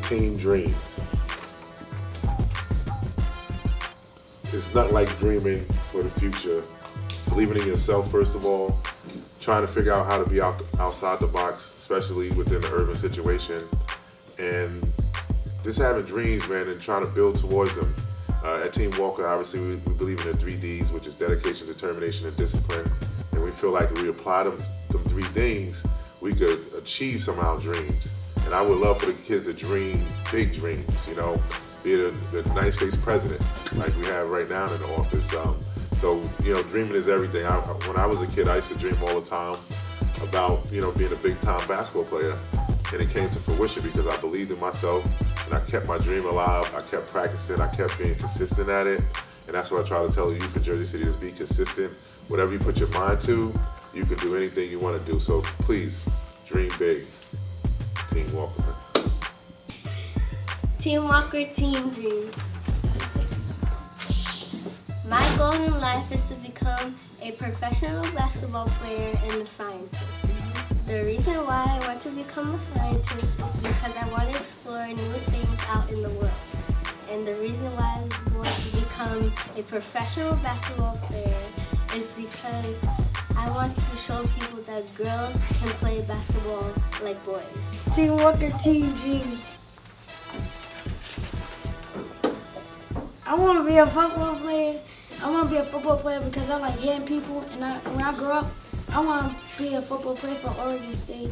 team dreams. It's not like dreaming for the future, believing in yourself first of all, trying to figure out how to be outside the box, especially within the urban situation, and just having dreams, man, and trying to build towards them. At Team Walker, obviously, we believe in the 3 Ds, which is dedication, determination, and discipline. And we feel like if we apply them 3 things, we could achieve some of our dreams. And I would love for the kids to dream big dreams, you know, be the United States president, like we have right now in the office. So, you know, dreaming is everything. When I was a kid, I used to dream all the time about, you know, being a big-time basketball player. And it came to fruition because I believed in myself and I kept my dream alive. I kept practicing, I kept being consistent at it. And that's what I try to tell the youth in Jersey City, is be consistent. Whatever you put your mind to, you can do anything you want to do. So please, dream big. Team Walker. Team Walker, Team Dreams. My goal in life is to become a professional basketball player and a scientist. The reason why I want to become a scientist is because I want to explore new things out in the world. And the reason why I want to become a professional basketball player is because I want to show people that girls can play basketball like boys. Team Walker, Team Dreams. I want to be a football player. I want to be a football player because I like hitting people, and when I grow up, I want to be a football player for Oregon State.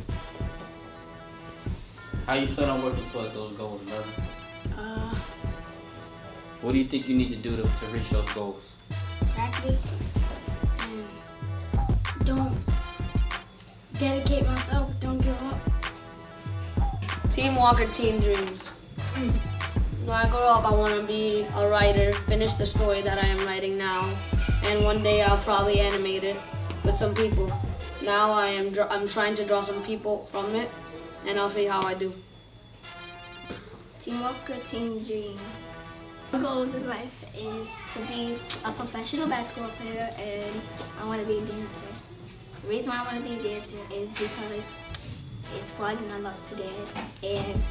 How you plan on working towards those goals, brother? What do you think you need to do to reach those goals? Practice and don't dedicate myself. Don't give up. Team Walker, Team Dreams. When I grow up, I want to be a writer, finish the story that I am writing now, and one day I'll probably animate it with some people. Now I'm trying to draw some people from it, and I'll see how I do. Team Walker, Team Dreams. My goals in life is to be a professional basketball player, and I want to be a dancer. The reason why I want to be a dancer is because it's fun and I love to dance. And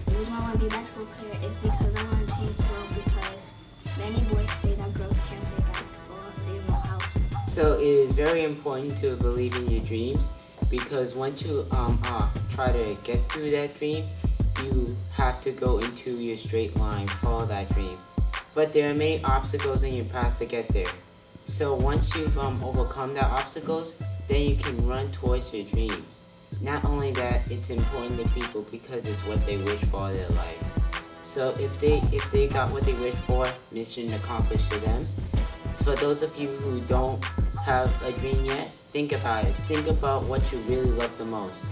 the reason why I want to be a basketball player is because I want to change the world, because many boys say that girls can't play basketball and they don't know how to. So it is very important to believe in your dreams, because once you try to get through that dream, you have to go into your straight line, follow that dream. But there are many obstacles in your path to get there. So once you've overcome the obstacles, then you can run towards your dream. Not only that, it's important to people because it's what they wish for in their life. So if they got what they wish for, mission accomplished to them. For those of you who don't have a dream yet, think about it. Think about what you really love the most.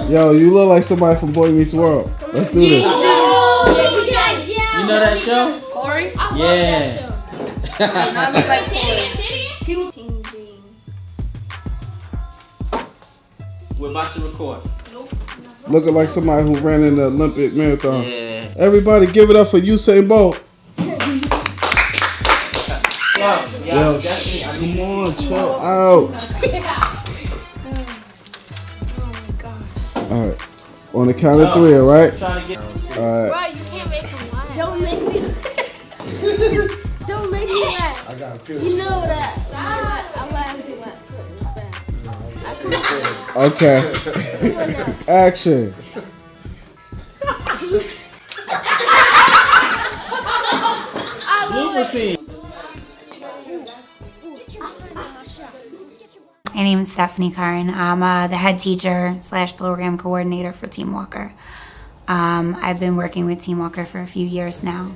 Yo, you look like somebody from Boy Meets World. Let's do this. You know that show? Corey? Yeah. Team Dreams. We're about to record. Looking like somebody who ran in the Olympic marathon. Yeah. Everybody give it up for Usain Bolt. Yo, come on, chill out. All right, on the count of 3, all right? All right. Bro, you can't make him laugh. Don't make me. Don't make me laugh. I got a picture. You know that. I laughed. Okay. Action. Blooper scene. My name is Stephanie Karn. I'm the head teacher / program coordinator for Team Walker. I've been working with Team Walker for a few years now,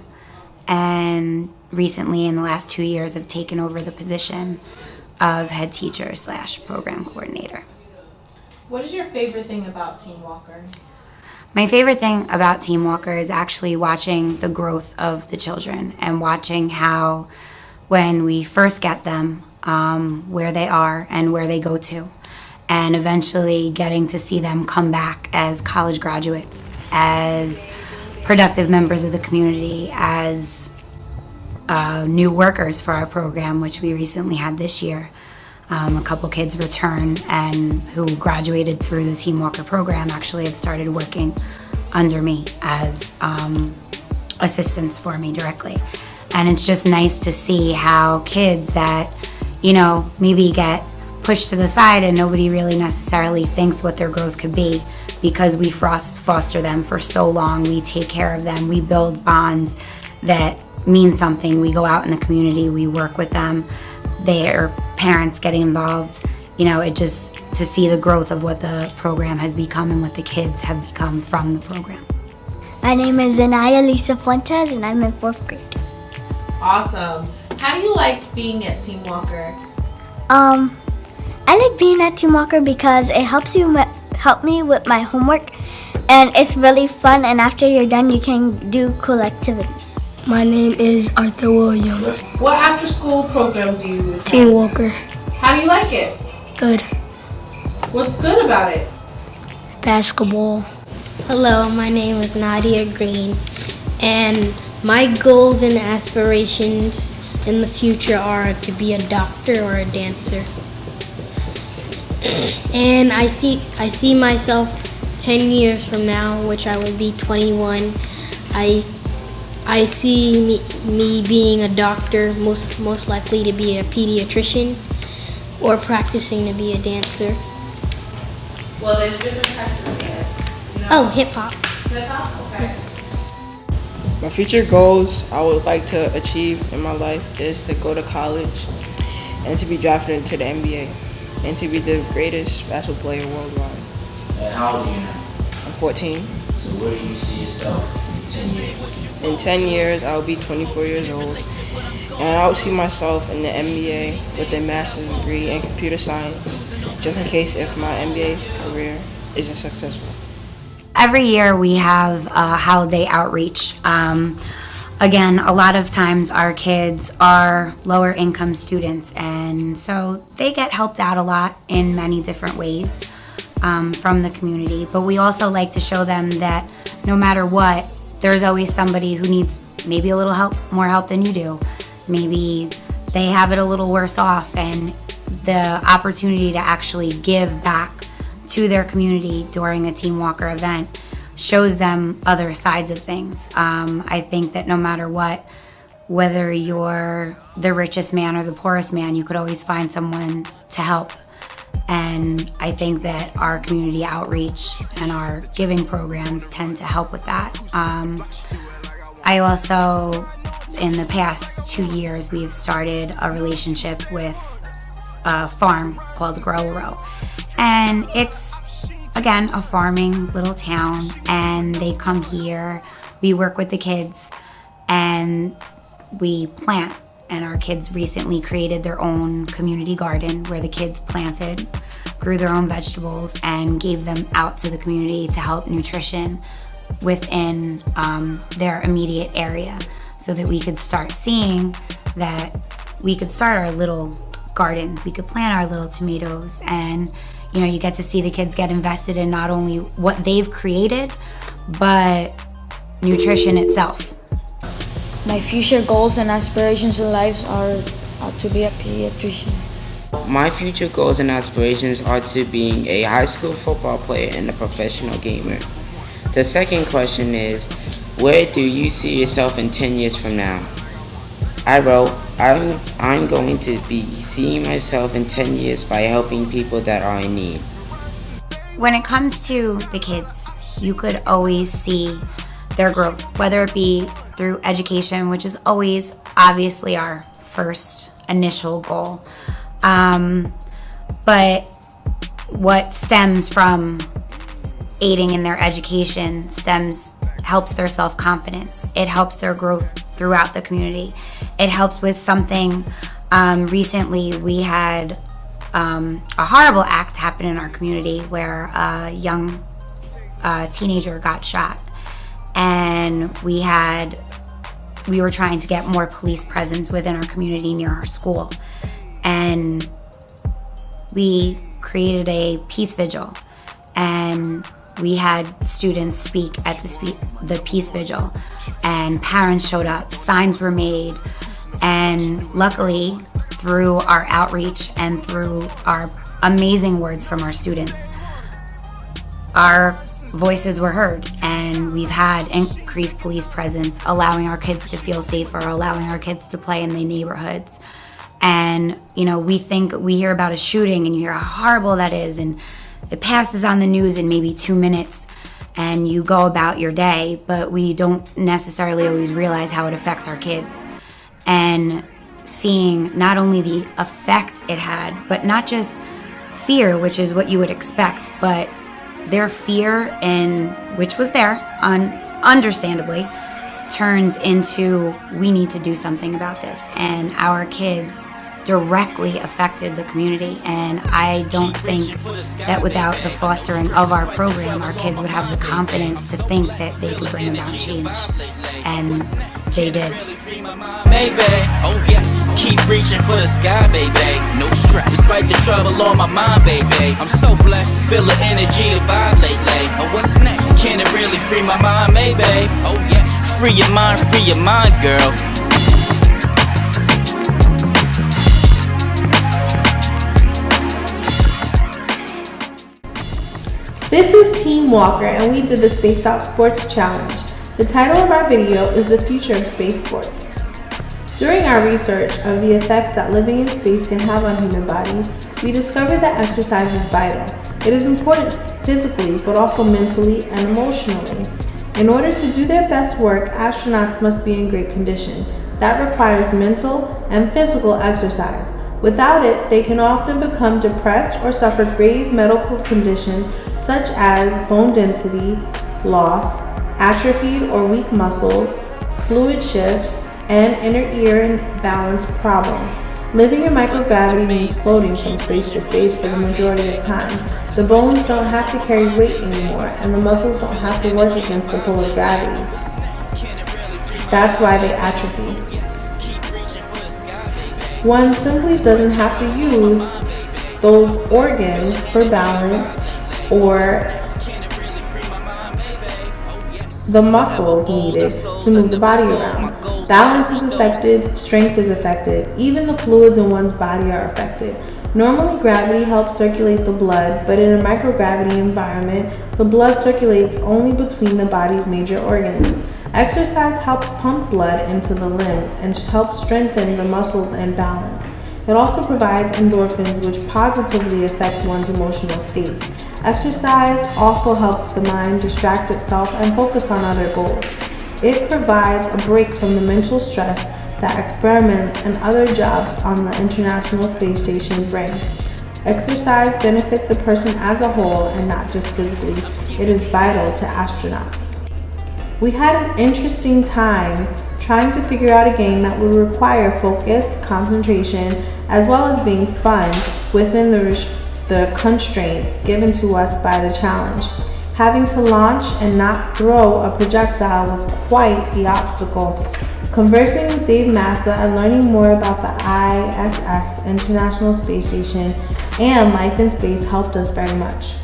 and recently in the last 2 years I've taken over the position of head teacher / program coordinator. What is your favorite thing about Team Walker? My favorite thing about Team Walker is actually watching the growth of the children and watching how when we first get them, where they are and where they go to, and eventually getting to see them come back as college graduates, as productive members of the community, as new workers for our program, which we recently had this year. A couple kids return and who graduated through the Team Walker program actually have started working under me as assistants for me directly. And it's just nice to see how kids that, you know, maybe get pushed to the side and nobody really necessarily thinks what their growth could be, because we foster them for so long, we take care of them, we build bonds that mean something. We go out in the community, we work with them, their parents getting involved. You know, it just, to see the growth of what the program has become and what the kids have become from the program. My name is Zanaya Lisa Fuentes and I'm in 4th grade. Awesome. How do you like being at Team Walker? I like being at Team Walker because it help me with my homework, and it's really fun, and after you're done you can do cool activities. My name is Arthur Williams. What after school program do you attend? Team Walker. How do you like it? Good. What's good about it? Basketball. Hello, my name is Nadia Green, and my goals and aspirations in the future are to be a doctor or a dancer. And I see myself 10 years from now, which I will be 21. I see me being a doctor, most likely to be a pediatrician, or practicing to be a dancer. Well, there's different types of dance. Oh, hip hop. Hip hop? Okay. Yes. My future goals I would like to achieve in my life is to go to college and to be drafted into the NBA and to be the greatest basketball player worldwide. And how old are you now? I'm 14. So where do you see yourself in 10 years? In 10 years, I'll be 24 years old, and I would see myself in the NBA with a master's degree in computer science, just in case if my NBA career isn't successful. Every year we have a holiday outreach. Again, a lot of times our kids are lower income students, and so they get helped out a lot in many different ways from the community. But we also like to show them that no matter what, there's always somebody who needs maybe a little help, more help than you do. Maybe they have it a little worse off, and the opportunity to actually give back to their community during a Team Walker event shows them other sides of things. I think that no matter what, whether you're the richest man or the poorest man, you could always find someone to help. And I think that our community outreach and our giving programs tend to help with that. I also, in the past 2 years, we've started a relationship with a farm called Grow Row. And it's, again, a farming little town, and they come here, we work with the kids, and we plant. And our kids recently created their own community garden where the kids planted, grew their own vegetables, and gave them out to the community to help nutrition within their immediate area, so that we could start seeing that we could start our little gardens, we could plant our little tomatoes, and you know, you get to see the kids get invested in not only what they've created, but nutrition itself. My future goals and aspirations in life are to be a pediatrician. My future goals and aspirations are to being a high school football player and a professional gamer. The second question is, where do you see yourself in 10 years from now? I wrote, I'm going to be seeing myself in 10 years by helping people that are in need. When it comes to the kids, you could always see their growth, whether it be through education, which is always obviously our first initial goal. But what stems from aiding in their education helps their self-confidence. It helps their growth throughout the community. It helps with something. Recently we had a horrible act happen in our community where a young teenager got shot, and we were trying to get more police presence within our community near our school, and we created a peace vigil, and we had students speak at the peace vigil, and parents showed up, signs were made, and luckily through our outreach and through our amazing words from our students, our voices were heard, and we've had increased police presence, allowing our kids to feel safer, allowing our kids to play in their neighborhoods. And, we hear about a shooting and you hear how horrible that is, and it passes on the news in maybe 2 minutes and you go about your day, but we don't necessarily always realize how it affects our kids. And seeing not only the effect it had, but not just fear, which is what you would expect, but their fear, which was there, understandably, turned into, we need to do something about this. And our kids directly affected the community, and I don't think that without the fostering of our program, our kids would have the confidence to think that they could bring about change, and they did. Maybe, oh yes, keep reaching for the sky, baby. No stress, despite the trouble on my mind, baby. I'm so blessed, feel the energy, the vibe lately. Oh, what's next? Can it really free my mind, maybe? Oh yes, free your mind, girl. This is Team Walker, and we did the Spaced Out Sports Challenge. The title of our video is The Future of Space Sports. During our research of the effects that living in space can have on human bodies, we discovered that exercise is vital. It is important physically, but also mentally and emotionally. In order to do their best work, astronauts must be in great condition. That requires mental and physical exercise. Without it, they can often become depressed or suffer grave medical conditions such as bone density loss, atrophied or weak muscles, fluid shifts, and inner ear balance problems. Living in microgravity means floating from space to space for the majority of time. The bones don't have to carry weight anymore, and the muscles don't have to work against the pull of gravity. That's why they atrophy. One simply doesn't have to use those organs for balance or the muscles needed to move the body around. Balance is affected, strength is affected, even the fluids in one's body are affected. Normally, gravity helps circulate the blood, but in a microgravity environment, the blood circulates only between the body's major organs. Exercise helps pump blood into the limbs and helps strengthen the muscles and balance. It also provides endorphins, which positively affect one's emotional state. Exercise also helps the mind distract itself and focus on other goals. It provides a break from the mental stress that experiments and other jobs on the International Space Station bring. Exercise benefits the person as a whole and not just physically. It is vital to astronauts. We had an interesting time trying to figure out a game that would require focus, concentration, as well as being fun within the constraints given to us by the challenge. Having to launch and not throw a projectile was quite the obstacle. Conversing with Dave Massa and learning more about the ISS, International Space Station, and life in space helped us very much.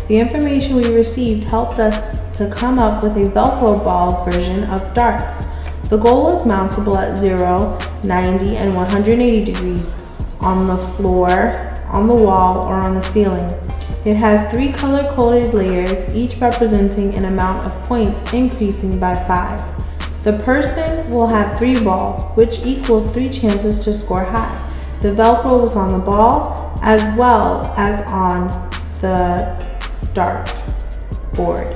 The information we received helped us to come up with a Velcro ball version of darts. The goal is mountable at 0, 90, and 180 degrees on the floor, on the wall, or on the ceiling. It has 3 color-coded layers, each representing an amount of points increasing by 5. The person will have 3 balls, which equals 3 chances to score high. The Velcro was on the ball as well as on the dart board.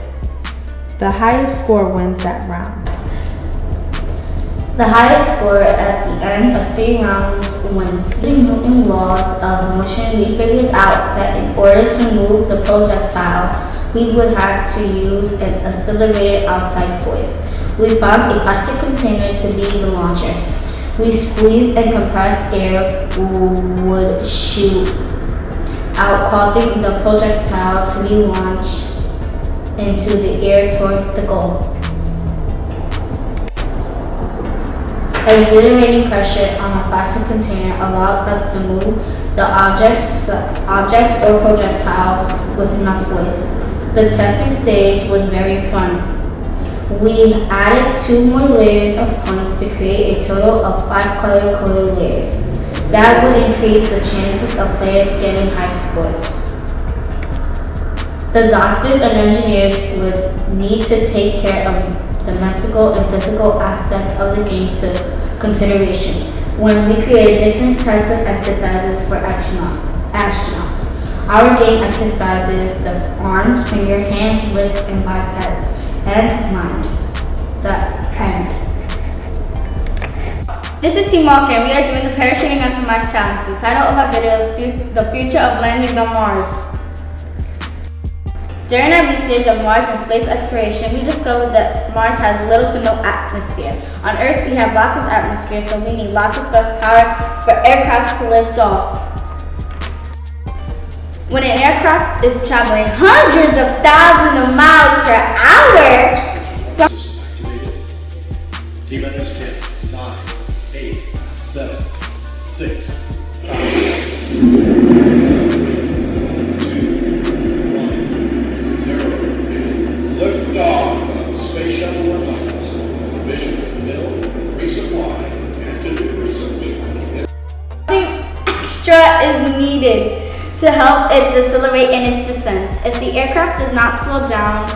The highest score wins that round. The highest score at the end of 3 rounds wins. Using Newton's laws of motion, we figured out that in order to move the projectile, we would have to use an accelerated outside force. We found a plastic container to be the launcher. We squeezed and compressed air would shoot out, causing the projectile to be launched into the air towards the goal. Exerting pressure on a plastic container allowed us to move the object or projectile with enough force. The testing stage was very fun. We added 2 more layers of points to create a total of 5 color-coded layers. That would increase the chances of players getting high scores. The doctors and engineers would need to take care of the mental and physical aspect of the game to consideration when we created different types of exercises for astronauts. Our game exercises the arms, finger, hands, wrists, and biceps, and mind. The end. This is Team Walker, and we are doing the parachuting onto Mars challenge. The title of our video is The Future of Landing on Mars. During our research of Mars and space exploration, we discovered that Mars has little to no atmosphere. On Earth, we have lots of atmosphere, so we need lots of thrust power for aircraft to lift off. When an aircraft is traveling hundreds of thousands of miles per hour, Team members 10, 9, 8, 7, 6, 5. Liftoff of Space Shuttle Robotics. Mission to build, resupply, and to do research. Something extra is needed to help it decelerate in its descent. If the aircraft does not slow down,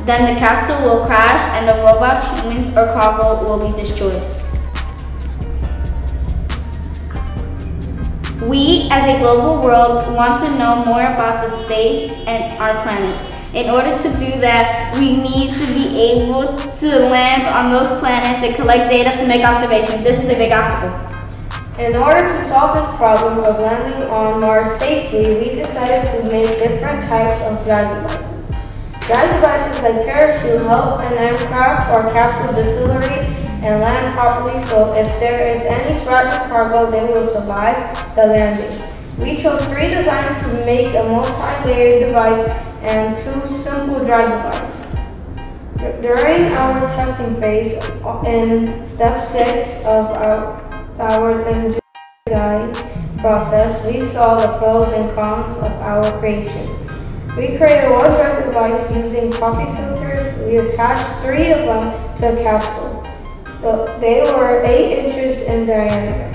then the capsule will crash and the robots, humans, or cargo will be destroyed. We, as a global world, want to know more about the space and our planets. In order to do that, we need to be able to land on those planets and collect data to make observations. This is a big obstacle. In order to solve this problem of landing on Mars safely, we decided to make different types of drag devices. Drag devices like parachute help an aircraft or capsule decelerate and land properly, so if there is any fragile cargo, they will survive the landing. We chose 3 designs to make a multi-layered device and 2 simple drag devices. During our testing phase, in step 6 of our design process, we saw the pros and cons of our creation. We created one drag device using coffee filters. We attached 3 of them to a capsule. They were 8 inches in diameter.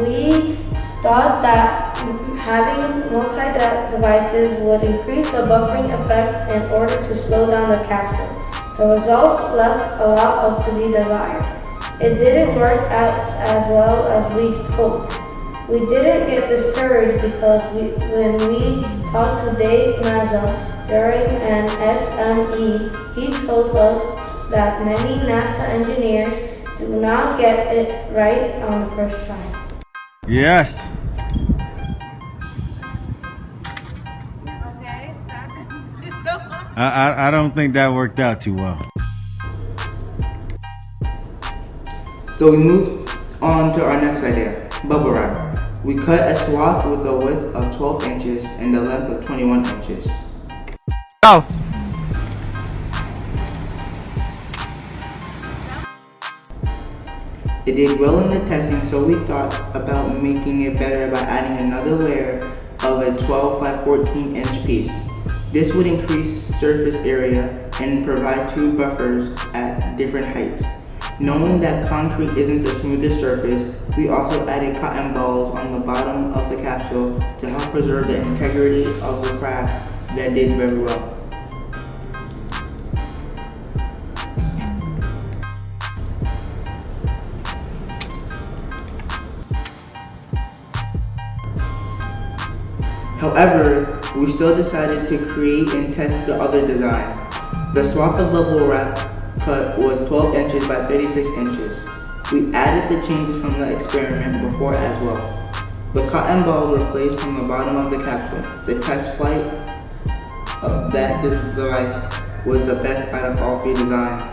We thought that having multi-devices would increase the buffering effect in order to slow down the capsule. The results left a lot to be desired. It didn't work out as well as we hoped. We didn't get discouraged because when we talked to Dave Mazza during an SME, he told us that many NASA engineers do not get it right on the first try. Yes. I don't think that worked out too well. So we moved on to our next idea, bubble wrap. We cut a swath with a width of 12 inches and a length of 21 inches. Go! It did well in the testing, so we thought about making it better by adding another layer of a 12 by 14 inch piece. This would increase surface area and provide 2 buffers at different heights. Knowing that concrete isn't the smoothest surface, we also added cotton balls on the bottom of the capsule to help preserve the integrity of the craft that did very well. However, we still decided to create and test the other design. The swath of bubble wrap cut was 12 inches by 36 inches. We added the changes from the experiment before as well. The cotton balls were placed from the bottom of the capsule. The test flight of that device was the best out of all 3 designs.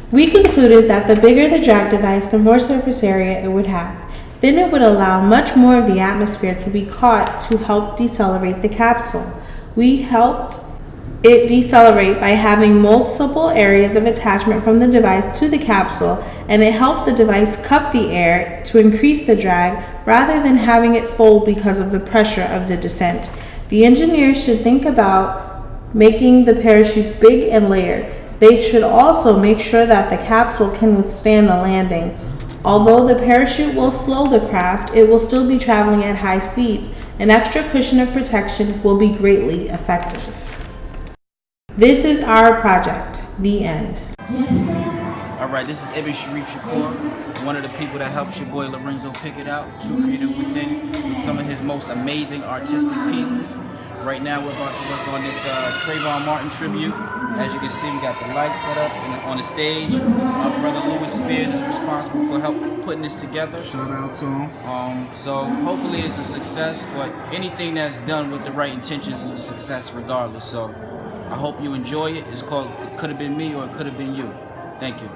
We concluded that the bigger the drag device, the more surface area it would have. Then it would allow much more of the atmosphere to be caught to help decelerate the capsule. We helped it decelerate by having multiple areas of attachment from the device to the capsule, and it helped the device cup the air to increase the drag rather than having it fold because of the pressure of the descent. The engineers should think about making the parachute big and layered. They should also make sure that the capsule can withstand the landing. Although the parachute will slow the craft, it will still be traveling at high speeds. An extra cushion of protection will be greatly effective. This is our project. The end. Alright, this is Ibn Sharif Shakur, one of the people that helps your boy Lorenzo pick it out, Too Creative Within, with some of his most amazing artistic pieces. Right now we're about to work on this Trayvon Martin tribute. As you can see, we got the lights set up on the stage. My brother Louis Spears is responsible for help putting this together. Shout out to him. So hopefully it's a success, but anything that's done with the right intentions is a success regardless. So I hope you enjoy it. It's called It Could Have Been Me or It Could Have Been You. Thank you.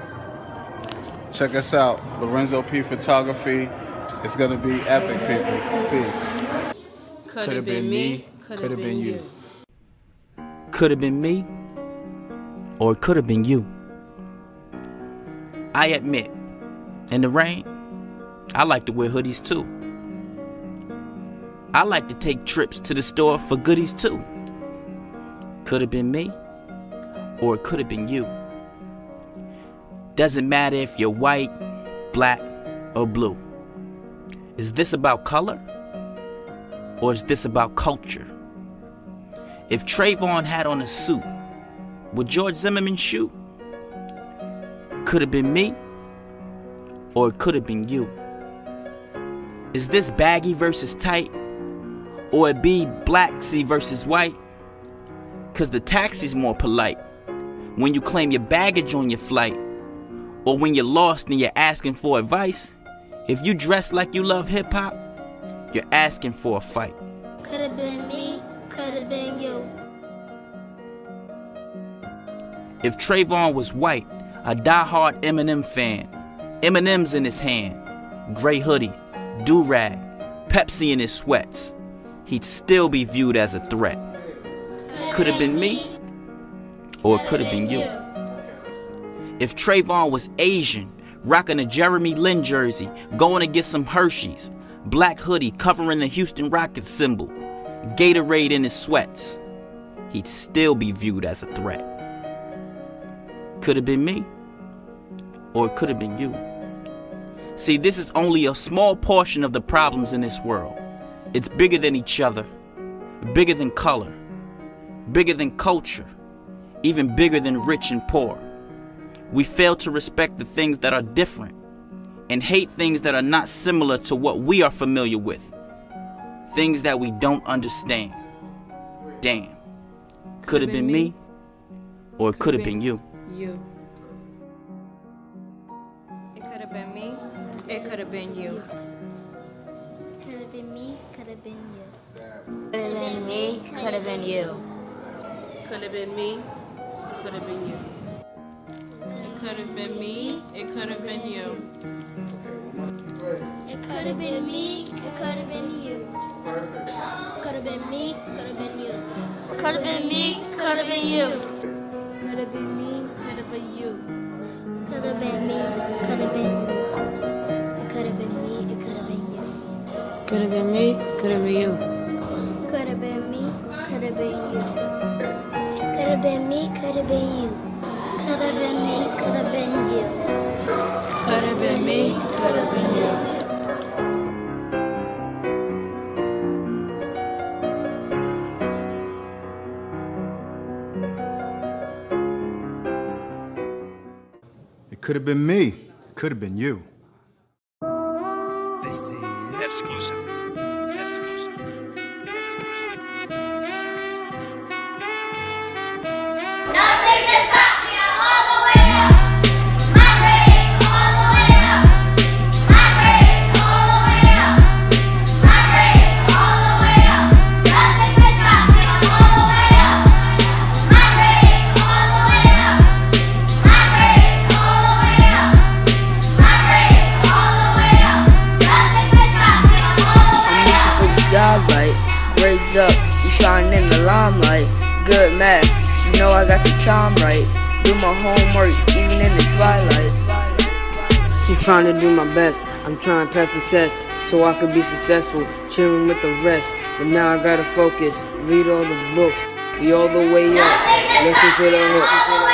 Check us out, Lorenzo P Photography. It's gonna be epic, people. Peace. Could have been me, could have been you. Could have been me, or it could have been you. I admit, in the rain, I like to wear hoodies too. I like to take trips to the store for goodies too. Could have been me, or it could have been you. Doesn't matter if you're white, black, or blue. Is this about color, or is this about culture? If Trayvon had on a suit, would George Zimmerman shoot? Could have been me, or it could have been you. Is this baggy versus tight, or it be blacksy versus white? Cause the taxi's more polite when you claim your baggage on your flight, or when you're lost and you're asking for advice. If you dress like you love hip-hop, you're asking for a fight. Could have been me, could have been you. If Trayvon was white, a die-hard Eminem fan, M&M's in his hand, gray hoodie, do-rag, Pepsi in his sweats, he'd still be viewed as a threat. Could have been me, or it could have been you. If Trayvon was Asian, rocking a Jeremy Lin jersey, going to get some Hershey's, black hoodie covering the Houston Rockets symbol, Gatorade in his sweats, he'd still be viewed as a threat. Could have been me, or it could have been you. See, this is only a small portion of the problems in this world. It's bigger than each other, bigger than color, bigger than culture, even bigger than rich and poor. We fail to respect the things that are different and hate things that are not similar to what we are familiar with. Things that we don't understand. Damn. Could have been me, or it could have been you. It could have been me. It could have been you. Could have been me, could have been you. Could have been me, could have been you. Could have been me. Could have been you. It could have been me. It could have been you. It could have been me, it could have been you. Could have been me, could have been you. Could have been me, could have been you. Could have been me, could have been you. Could have been me, could have been you. It could have been me, it could have been you. Could have been me. Could have been you. Could have been me, could have been you. Could have been me, could have been you. Could have been me, could have been you. Could have been me. Could have been you. It could have been me. It could have been you. This is exclusive. Nothing can stop me, I'm all the way up. Migrating all the way up. Migrating all the way up. Migrating all the way up. Nothing can stop me, I'm all the way up. Migrating all the way up. Migrating all the way up. Migrating Heads up, you shine in the limelight. Good math, you know I got the time right. Do my homework, even in the twilight. I'm trying to do my best. I'm trying to pass the test so I could be successful, chilling with the rest. But now I gotta focus, read all the books, be all the way up, listen to the hook.